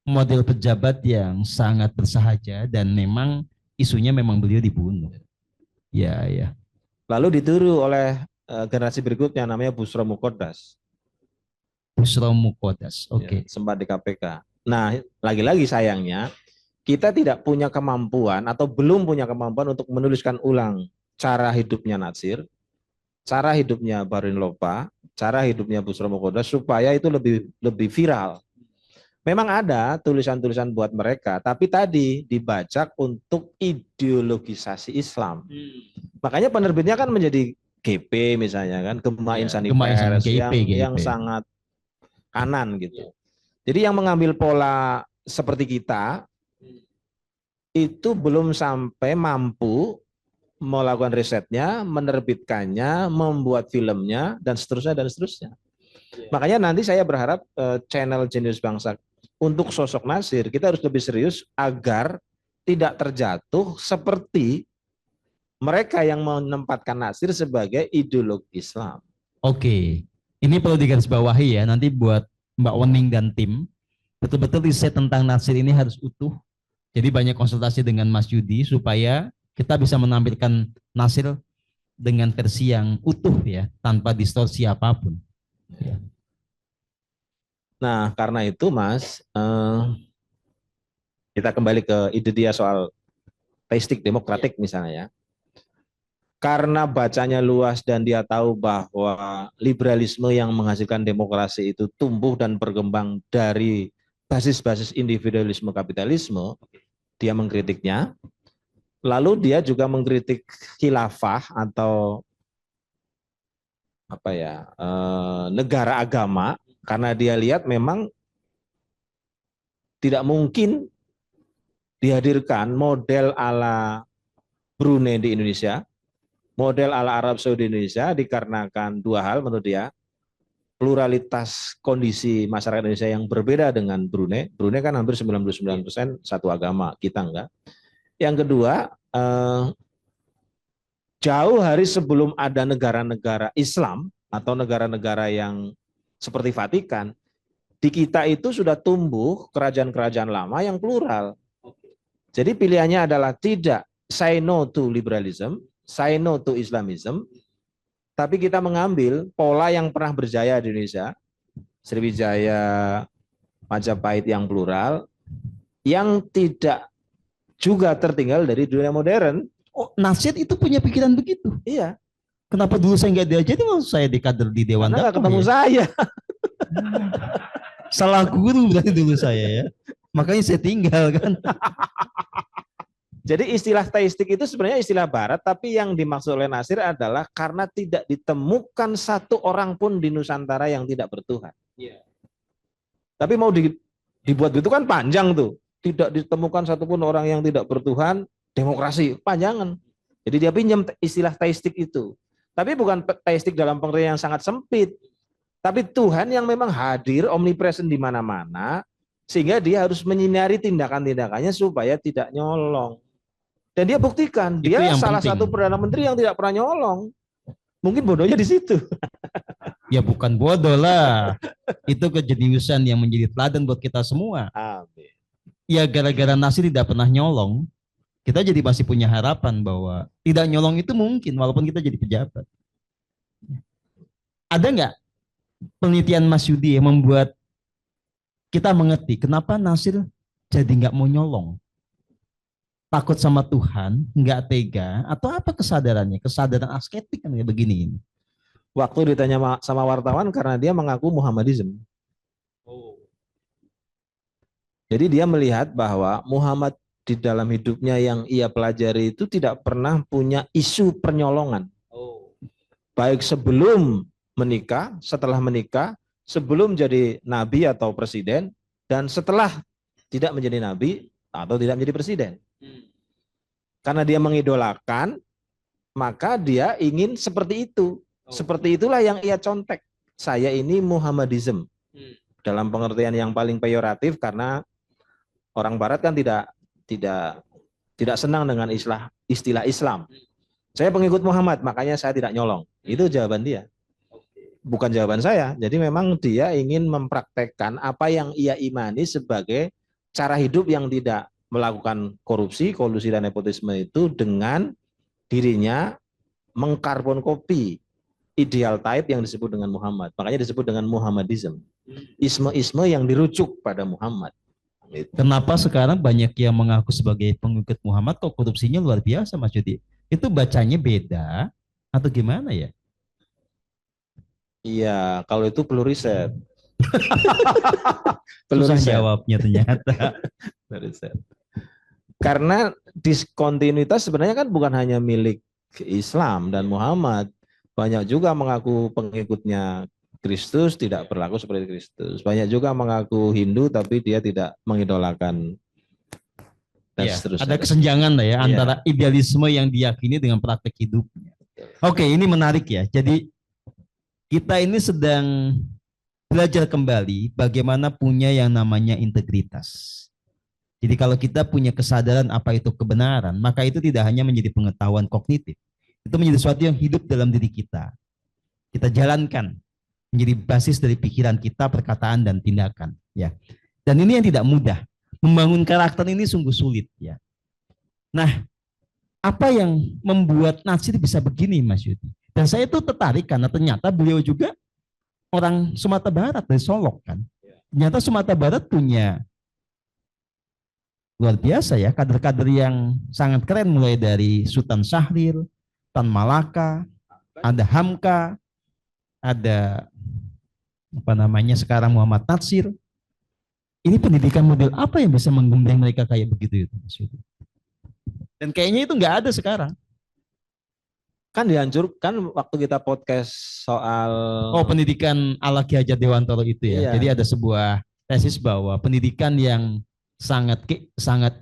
model pejabat yang sangat bersahaja dan memang isunya memang beliau dibunuh. Ya. Lalu ditiru oleh generasi berikutnya namanya Busro Mukodas. Busro Mukodas, oke. Ya, sempat di KPK. Nah, lagi-lagi sayangnya kita tidak punya kemampuan atau belum punya kemampuan untuk menuliskan ulang cara hidupnya Natsir, cara hidupnya Baharudin Lopa, cara hidupnya Busro Mukodas supaya itu lebih viral. Memang ada tulisan-tulisan buat mereka, tapi tadi dibajak untuk ideologisasi Islam. Makanya penerbitnya kan menjadi GP misalnya kan, Gema Insani Pers yang sangat kanan gitu. Jadi yang mengambil pola seperti kita itu belum sampai mampu melakukan risetnya, menerbitkannya, membuat filmnya, dan seterusnya. Makanya nanti saya berharap channel Jenius Bangsa untuk sosok Natsir, kita harus lebih serius agar tidak terjatuh seperti mereka yang menempatkan Natsir sebagai ideologi Islam. Oke, ini perlu digarisbawahi ya, nanti buat Mbak Wening dan tim, betul-betul riset tentang Natsir ini harus utuh. Jadi banyak konsultasi dengan Mas Yudi supaya kita bisa menampilkan Natsir dengan versi yang utuh ya, tanpa distorsi apapun. Ya. Nah, karena itu Mas, kita kembali ke ide dia soal teistik demokratik misalnya ya. Karena bacanya luas dan dia tahu bahwa liberalisme yang menghasilkan demokrasi itu tumbuh dan berkembang dari basis-basis individualisme kapitalisme, dia mengkritiknya. Lalu dia juga mengkritik khilafah atau negara agama, karena dia lihat memang tidak mungkin dihadirkan model ala Brunei di Indonesia, model ala Arab Saudi Indonesia, dikarenakan dua hal menurut dia. Pluralitas kondisi masyarakat Indonesia yang berbeda dengan Brunei. Brunei kan hampir 99% satu agama, kita enggak. Yang kedua, jauh hari sebelum ada negara-negara Islam atau negara-negara yang seperti Vatikan, di kita itu sudah tumbuh kerajaan-kerajaan lama yang plural. Jadi pilihannya adalah tidak say no to liberalism, say no to Islamism, tapi kita mengambil pola yang pernah berjaya di Indonesia, Sriwijaya, Majapahit yang plural, yang tidak juga tertinggal dari dunia modern. Oh, Natsir itu punya pikiran begitu? Iya. Kenapa dulu saya nggak diajarin? Maksud saya di kader di Dewan Dakwah. Karena ketemu saya. Salah guru berarti dulu saya ya. Makanya saya tinggal kan. Jadi istilah teistik itu sebenarnya istilah barat, tapi yang dimaksud oleh Nasir adalah karena tidak ditemukan satu orang pun di Nusantara yang tidak bertuhan. Tapi mau dibuat gitu kan panjang tuh. Tidak ditemukan satupun orang yang tidak bertuhan, demokrasi, panjangan. Jadi dia pinjam istilah teistik itu. Tapi bukan teistik dalam pengertian yang sangat sempit. Tapi Tuhan yang memang hadir, omnipresent di mana-mana, sehingga dia harus menyinari tindakan-tindakannya supaya tidak nyolong. Dan dia buktikan, Itu dia yang salah penting. satu Perdana Menteri yang tidak pernah nyolong. Mungkin bodohnya di situ. Ya bukan bodoh lah. Itu kejeniusan yang menjadi teladan buat kita semua. Amin. Ya gara-gara Nasir tidak pernah nyolong, kita jadi masih punya harapan bahwa tidak nyolong itu mungkin walaupun kita jadi pejabat. Ada nggak penelitian Mas Yudi yang membuat kita mengerti kenapa Nasir jadi nggak mau nyolong? Takut sama Tuhan, nggak tega, atau apa kesadarannya? Kesadaran asketik kan kayak begini. Waktu ditanya sama wartawan karena dia mengaku Muhammadism. Jadi dia melihat bahwa Muhammad di dalam hidupnya yang ia pelajari itu tidak pernah punya isu pernyolongan. Baik sebelum menikah, setelah menikah, sebelum jadi nabi atau presiden, dan setelah tidak menjadi nabi atau tidak menjadi presiden. Karena dia mengidolakan, maka dia ingin seperti itu. Seperti itulah yang ia contek. Saya ini Muhammadism. Dalam pengertian yang paling peyoratif karena orang barat kan tidak senang dengan istilah Islam. Saya pengikut Muhammad, makanya saya tidak nyolong. Itu jawaban dia. Bukan jawaban saya. Jadi memang dia ingin mempraktekkan apa yang ia imani sebagai cara hidup yang tidak melakukan korupsi, kolusi, dan nepotisme itu dengan dirinya mengkarbon kopi ideal type yang disebut dengan Muhammad. Makanya disebut dengan Muhammadism. Isme-isme yang dirujuk pada Muhammad. Kenapa sekarang banyak yang mengaku sebagai pengikut Muhammad kok korupsinya luar biasa Mas Yudi? Itu bacanya beda atau gimana ya? Iya, kalau itu perlu riset. Perlu Susah riset. jawabnya ternyata. Riset. Karena diskontinuitas sebenarnya kan bukan hanya milik Islam dan Muhammad. Banyak juga mengaku pengikutnya Kristus tidak berlaku seperti Kristus. Banyak juga mengaku Hindu tapi dia tidak mengidolakan dan Ya, seterusnya. ada kesenjangan lah ya Iya. antara idealisme yang diyakini dengan praktek hidupnya. Oke, ini menarik ya. Jadi kita ini sedang belajar kembali bagaimana punya yang namanya integritas. Jadi kalau kita punya kesadaran apa itu kebenaran, maka itu tidak hanya menjadi pengetahuan kognitif. Itu menjadi sesuatu yang hidup dalam diri kita. Kita jalankan menjadi basis dari pikiran kita, perkataan dan tindakan, ya. Dan ini yang tidak mudah. Membangun karakter ini sungguh sulit, ya. Nah, apa yang membuat Nasir bisa begini, Mas Yudi? Dan saya itu tertarik karena ternyata beliau juga orang Sumatera Barat dari Solok kan. Ternyata Sumatera Barat punya luar biasa ya kader-kader yang sangat keren mulai dari Sultan Syahrir, Tan Malaka, ada Hamka, ada apa namanya sekarang Muhammad Natsir. Ini pendidikan model apa yang bisa menggembleng mereka kayak begitu itu, Mas Yudi? Dan kayaknya itu nggak ada sekarang. Kan dihancurkan waktu kita podcast soal pendidikan ala Ki Hajar Dewantoro itu ya. Iya. Jadi ada sebuah tesis bahwa pendidikan yang sangat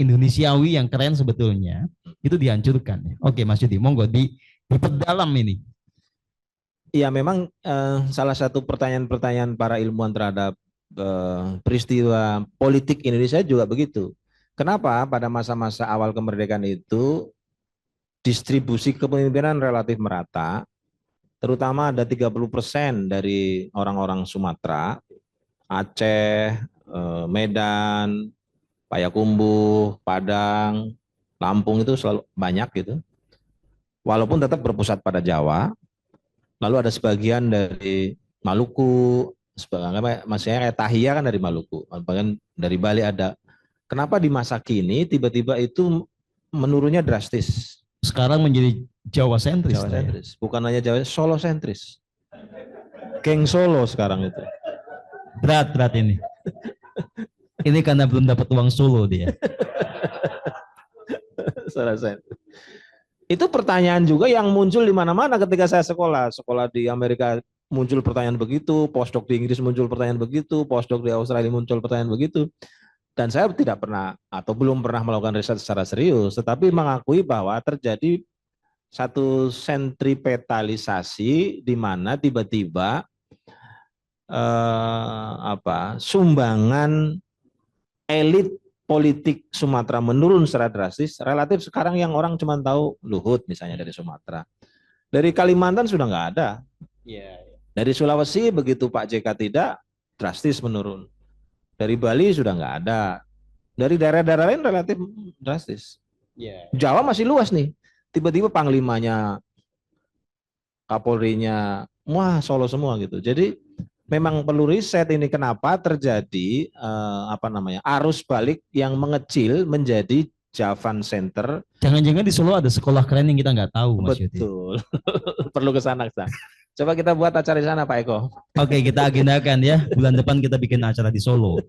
Indonesiawi yang keren sebetulnya itu dihancurkan. Oke, Mas Yudi, monggo diperdalam ini. Iya, memang salah satu pertanyaan-pertanyaan para ilmuwan terhadap peristiwa politik Indonesia juga begitu. Kenapa pada masa-masa awal kemerdekaan itu distribusi kepemimpinan relatif merata, terutama ada 30% dari orang-orang Sumatera, Aceh, Medan, Payakumbuh, Padang, Lampung itu selalu banyak gitu. Walaupun tetap berpusat pada Jawa, lalu ada sebagian dari Maluku, maksudnya kayak Tahia kan dari Maluku, bahkan dari Bali ada. Kenapa di masa kini tiba-tiba itu menurunnya drastis? Sekarang menjadi Jawa sentris. Jawa sentris. Bukan hanya Jawa, Solo sentris. Geng Solo sekarang itu. Berat ini. Ini karena belum dapat uang Solo dia. Secara sains. Itu pertanyaan juga yang muncul di mana-mana ketika saya sekolah. Sekolah di Amerika muncul pertanyaan begitu, postdoc di Inggris muncul pertanyaan begitu, postdoc di Australia muncul pertanyaan begitu. Dan saya tidak pernah atau belum pernah melakukan riset secara serius, tetapi mengakui bahwa terjadi satu sentripetalisasi di mana tiba-tiba sumbangan elit politik Sumatera menurun secara drastis. Relatif sekarang yang orang cuma tahu Luhut misalnya dari Sumatera. Dari Kalimantan sudah nggak ada. Dari Sulawesi begitu Pak JK tidak, drastis menurun. Dari Bali sudah nggak ada. Dari daerah-daerah lain relatif drastis. Jawa masih luas nih. Tiba-tiba panglimanya, Kapolrinya, wah Solo semua gitu. Jadi memang perlu riset ini kenapa terjadi arus balik yang mengecil menjadi Javan Center. Jangan-jangan di Solo ada sekolah keren yang kita nggak tahu, Mas Yudi. Betul. Perlu ke sana. Coba kita buat acara di sana, Pak Eko. Oke, kita agendakan ya. Bulan depan kita bikin acara di Solo.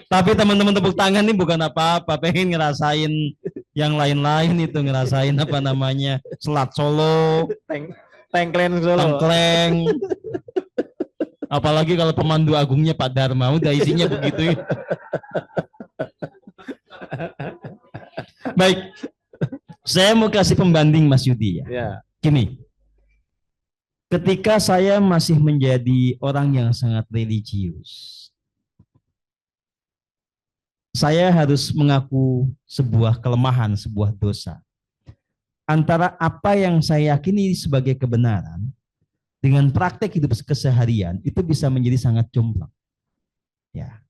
Tapi teman-teman tepuk tangan ini bukan apa-apa, pengen ngerasain yang lain-lain itu, ngerasain Selat Solo, Tengkleng Solo. Tengkleng. Apalagi kalau pemandu agungnya Pak Dharma, udah isinya begitu. Baik. Saya mau kasih pembanding Mas Yudi ya. Gini, ketika saya masih menjadi orang yang sangat religius, saya harus mengaku sebuah kelemahan, sebuah dosa. Antara apa yang saya yakini sebagai kebenaran dengan praktek hidup keseharian itu bisa menjadi sangat jomplang. Ya.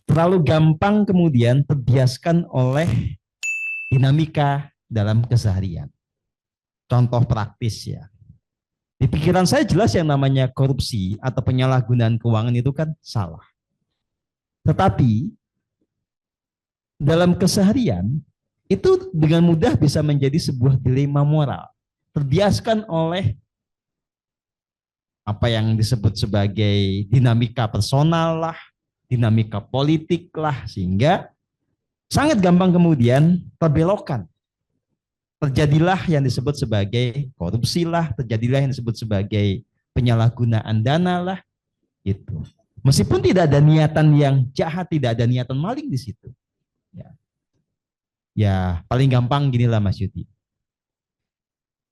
Terlalu gampang kemudian terbiaskan oleh dinamika dalam keseharian. Contoh praktis ya. Di pikiran saya jelas yang namanya korupsi atau penyalahgunaan keuangan itu kan salah. Tetapi dalam keseharian itu dengan mudah bisa menjadi sebuah dilema moral. Terbiaskan oleh apa yang disebut sebagai dinamika personal lah, dinamika politik lah, sehingga sangat gampang kemudian terbelokkan. Terjadilah yang disebut sebagai korupsi lah, terjadilah yang disebut sebagai penyalahgunaan dana lah, gitu. Meskipun tidak ada niatan yang jahat, tidak ada niatan maling di situ. Ya paling gampang ginilah Mas Yudi.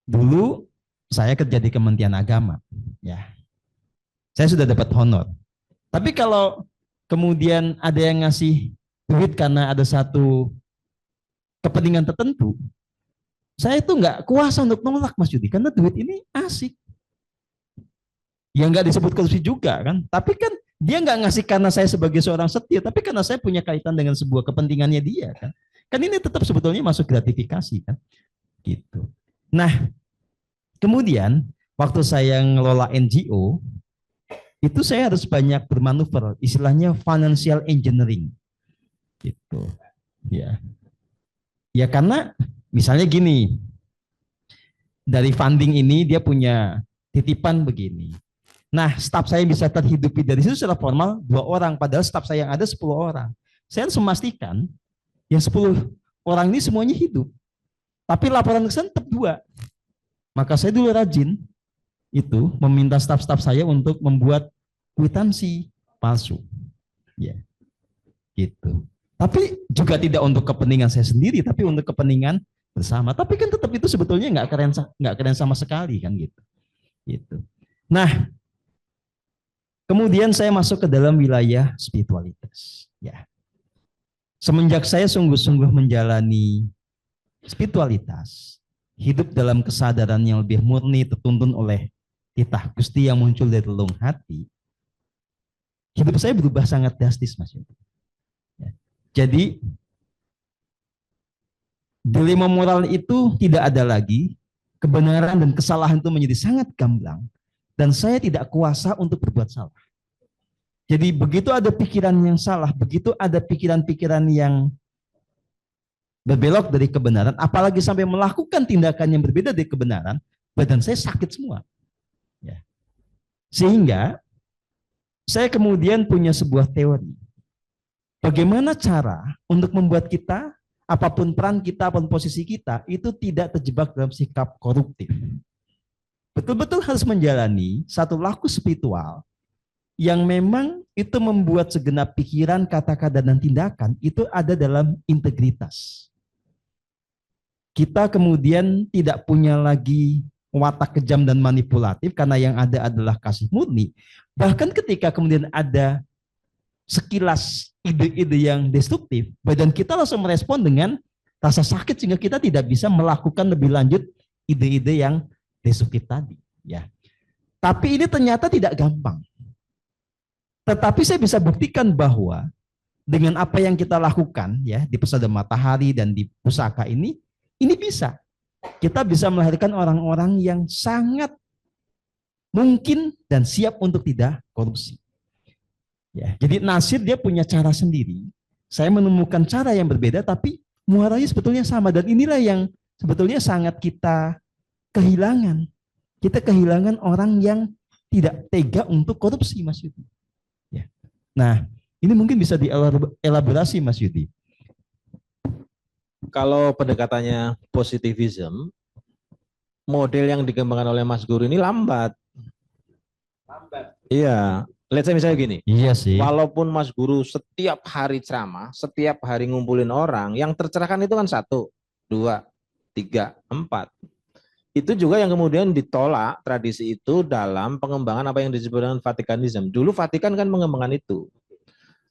Dulu saya kerja di Kementerian Agama, ya. Saya sudah dapat honor. Tapi kalau kemudian ada yang ngasih duit karena ada satu kepentingan tertentu, saya itu nggak kuasa untuk menolak Mas Yudi, karena duit ini asik. Ya nggak disebut korupsi juga kan, tapi kan dia nggak ngasih karena saya sebagai seorang setia, tapi karena saya punya kaitan dengan sebuah kepentingannya dia kan. Kan ini tetap sebetulnya masuk gratifikasi kan, gitu. Nah, kemudian waktu saya ngelola NGO, itu saya harus banyak bermanuver, istilahnya financial engineering, gitu. Ya karena misalnya gini, dari funding ini dia punya titipan begini. Nah, staf saya bisa terhidupi dari situ secara formal 2 orang, padahal staf saya yang ada 10 orang. Saya harus memastikan yang 10 orang ini semuanya hidup. Tapi laporan kesan tetap 2. Maka saya dulu rajin itu meminta staf-staf saya untuk membuat kwitansi palsu. Ya. Gitu. Tapi juga tidak untuk kepentingan saya sendiri, tapi untuk kepentingan bersama. Tapi kan tetap itu sebetulnya nggak keren sama sekali kan gitu. Gitu. Nah, kemudian saya masuk ke dalam wilayah spiritualitas. Ya. Semenjak saya sungguh-sungguh menjalani spiritualitas, hidup dalam kesadaran yang lebih murni tertuntun oleh titah Gusti yang muncul dari relung hati, hidup saya berubah sangat drastis, Mas. Ya. Jadi dilema moral itu tidak ada lagi, kebenaran dan kesalahan itu menjadi sangat gamblang, dan saya tidak kuasa untuk berbuat salah. Jadi begitu ada pikiran yang salah, begitu ada pikiran-pikiran yang berbelok dari kebenaran, apalagi sampai melakukan tindakan yang berbeda dari kebenaran, badan saya sakit semua. Ya. Sehingga saya kemudian punya sebuah teori. Bagaimana cara untuk membuat kita, apapun peran kita, apapun posisi kita, itu tidak terjebak dalam sikap koruptif. Betul-betul harus menjalani satu laku spiritual yang memang itu membuat segenap pikiran, kata-kata, dan tindakan itu ada dalam integritas. Kita kemudian tidak punya lagi watak kejam dan manipulatif karena yang ada adalah kasih murni. Bahkan ketika kemudian ada sekilas ide-ide yang destruktif, badan kita langsung merespon dengan rasa sakit sehingga kita tidak bisa melakukan lebih lanjut ide-ide yang destruktif tadi. Ya, tapi ini ternyata tidak gampang. Tetapi saya bisa buktikan bahwa dengan apa yang kita lakukan ya di Persada Matahari dan di Pusaka ini bisa. Kita bisa melahirkan orang-orang yang sangat mungkin dan siap untuk tidak korupsi. Ya, jadi Nasir dia punya cara sendiri. Saya menemukan cara yang berbeda tapi muaranya sebetulnya sama dan inilah yang sebetulnya sangat kita kehilangan. Kita kehilangan orang yang tidak tega untuk korupsi, Mas Yudi. Ya. Nah, ini mungkin bisa dielaborasi, Mas Yudi. Kalau pendekatannya positivism, model yang dikembangkan oleh Mas Guru ini lambat. Iya, let's say misalnya gini. Iya sih. Walaupun Mas Guru setiap hari ceramah, setiap hari ngumpulin orang, yang tercerahkan itu kan 1, 2, 3, 4. Itu juga yang kemudian ditolak tradisi itu dalam pengembangan apa yang disebut dengan Vatikanism. Dulu Vatikan kan mengembangkan itu.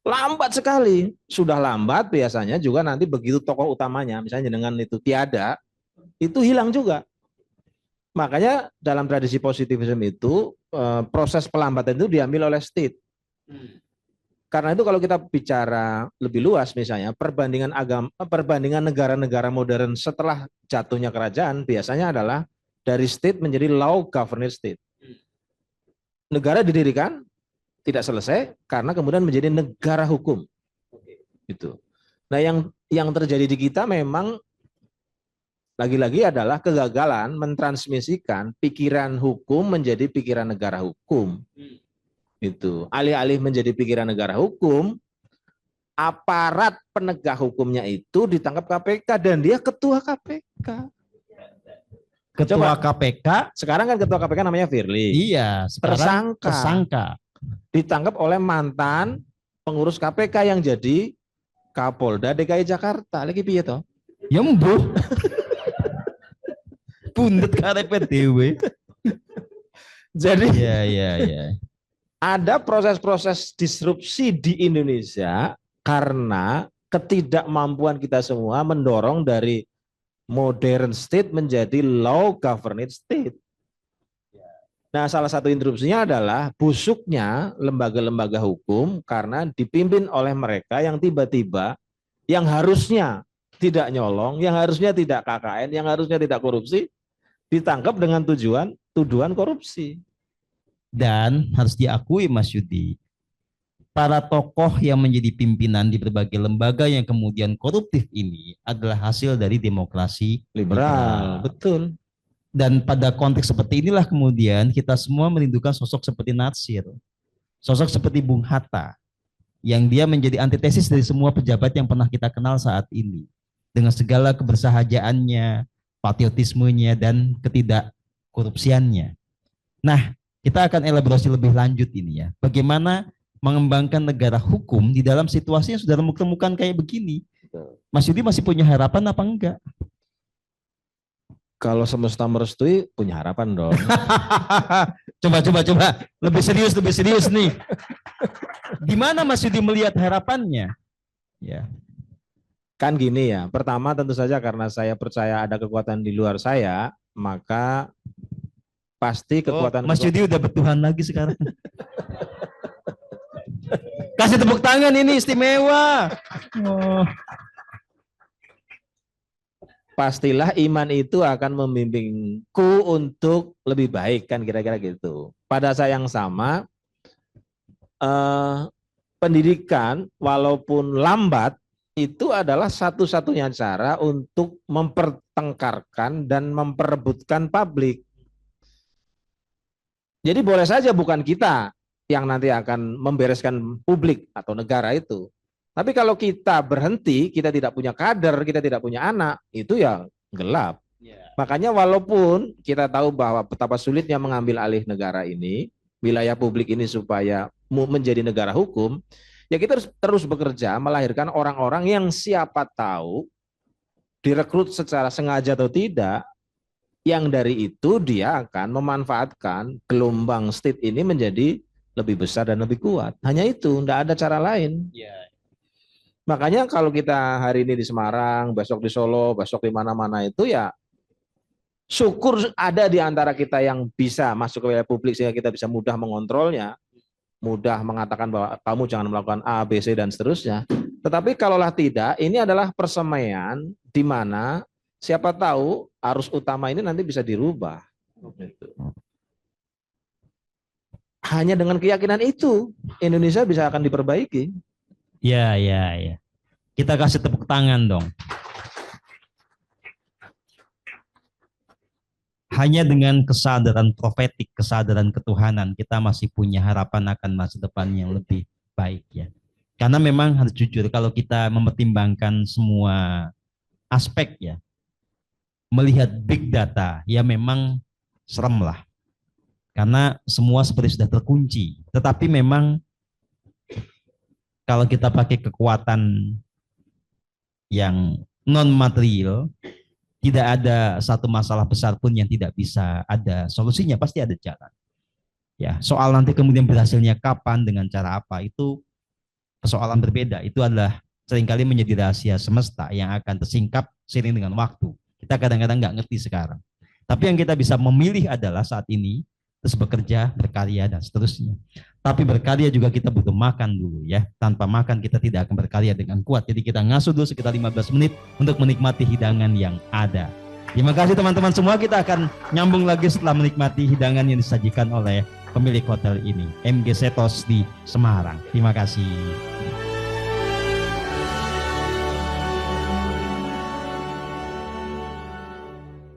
Lambat sekali. Sudah lambat biasanya juga nanti begitu tokoh utamanya, misalnya dengan itu tiada, itu hilang juga. Makanya dalam tradisi positivism itu proses pelambatan itu diambil oleh state. Karena itu kalau kita bicara lebih luas misalnya perbandingan negara-negara modern setelah jatuhnya kerajaan biasanya adalah dari state menjadi law governed state. Negara didirikan tidak selesai karena kemudian menjadi negara hukum. Itu. Nah, yang terjadi di kita memang lagi-lagi adalah kegagalan mentransmisikan pikiran hukum menjadi pikiran negara hukum. Itu. Alih-alih menjadi pikiran negara hukum, aparat penegak hukumnya itu ditangkap KPK dan dia ketua KPK. Ketua KPK. Sekarang kan ketua KPK namanya Firly. Iya, sekarang tersangka. Ditangkap oleh mantan pengurus KPK yang jadi Kapolda DKI Jakarta. Lagi piye toh? Ya mbuh. Bundet karepe dhewe. Jadi ya. Ada proses-proses disrupsi di Indonesia karena ketidakmampuan kita semua mendorong dari modern state menjadi law governed state. Nah, salah satu interupsinya adalah busuknya lembaga-lembaga hukum karena dipimpin oleh mereka yang tiba-tiba yang harusnya tidak nyolong, yang harusnya tidak KKN, yang harusnya tidak korupsi, ditangkap dengan tuduhan korupsi. Dan harus diakui Mas Yudi, para tokoh yang menjadi pimpinan di berbagai lembaga yang kemudian koruptif ini adalah hasil dari demokrasi liberal. Betul. Dan pada konteks seperti inilah kemudian kita semua merindukan sosok seperti Natsir, sosok seperti Bung Hatta, yang dia menjadi antitesis dari semua pejabat yang pernah kita kenal saat ini. Dengan segala kebersahajaannya, patriotismenya, dan ketidakkorupsiannya. Nah, kita akan elaborasi lebih lanjut ini ya. Bagaimana mengembangkan negara hukum di dalam situasi yang sudah remuk-remukan kayak begini. Mas Yudi masih punya harapan apa enggak? Kalau semesta merestui, punya harapan dong. Coba. Lebih serius nih. Gimana Mas Yudi melihat harapannya? Ya. Kan gini ya, pertama tentu saja karena saya percaya ada kekuatan di luar saya, maka pasti kekuatan... Mas Yudi udah bertuhan lagi sekarang. Kasih tepuk tangan ini istimewa. Pastilah iman itu akan membimbingku untuk lebih baik, kan kira-kira gitu. Pada saat yang sama, pendidikan walaupun lambat, itu adalah satu-satunya cara untuk mempertengkarkan dan memperebutkan publik. Jadi boleh saja bukan kita yang nanti akan membereskan publik atau negara itu. Tapi kalau kita berhenti, kita tidak punya kader, kita tidak punya anak, itu ya gelap. Makanya walaupun kita tahu bahwa betapa sulitnya mengambil alih negara ini, wilayah publik ini supaya menjadi negara hukum, ya kita harus terus bekerja melahirkan orang-orang yang siapa tahu direkrut secara sengaja atau tidak, yang dari itu dia akan memanfaatkan gelombang state ini menjadi lebih besar dan lebih kuat. Hanya itu, tidak ada cara lain. Makanya kalau kita hari ini di Semarang, besok di Solo, besok di mana-mana itu ya syukur ada di antara kita yang bisa masuk ke wilayah publik sehingga kita bisa mudah mengontrolnya, mudah mengatakan bahwa kamu jangan melakukan A, B, C, dan seterusnya. Tetapi kalaulah tidak, ini adalah persemaian di mana siapa tahu arus utama ini nanti bisa dirubah. Hanya dengan keyakinan itu, Indonesia bisa akan diperbaiki. Ya. Kita kasih tepuk tangan dong. Hanya dengan kesadaran profetik, kesadaran ketuhanan, kita masih punya harapan akan masa depan yang lebih baik ya. Karena memang harus jujur, kalau kita mempertimbangkan semua aspek ya, melihat big data, ya memang serem lah. Karena semua seperti sudah terkunci. Tetapi memang kalau kita pakai kekuatan yang non material, tidak ada satu masalah besar pun yang tidak bisa ada solusinya, pasti ada jalan. Ya, soal nanti kemudian berhasilnya kapan dengan cara apa itu persoalan berbeda. Itu adalah seringkali menjadi rahasia semesta yang akan tersingkap seiring dengan waktu. Kita kadang-kadang nggak ngerti sekarang. Tapi yang kita bisa memilih adalah saat ini terus bekerja, berkarya, dan seterusnya. Tapi berkarya juga kita butuh makan dulu ya. Tanpa makan kita tidak akan berkarya dengan kuat. Jadi kita ngasuh dulu sekitar 15 menit untuk menikmati hidangan yang ada. Terima kasih teman-teman semua. Kita akan nyambung lagi setelah menikmati hidangan yang disajikan oleh pemilik hotel ini, MG Setos di Semarang. Terima kasih.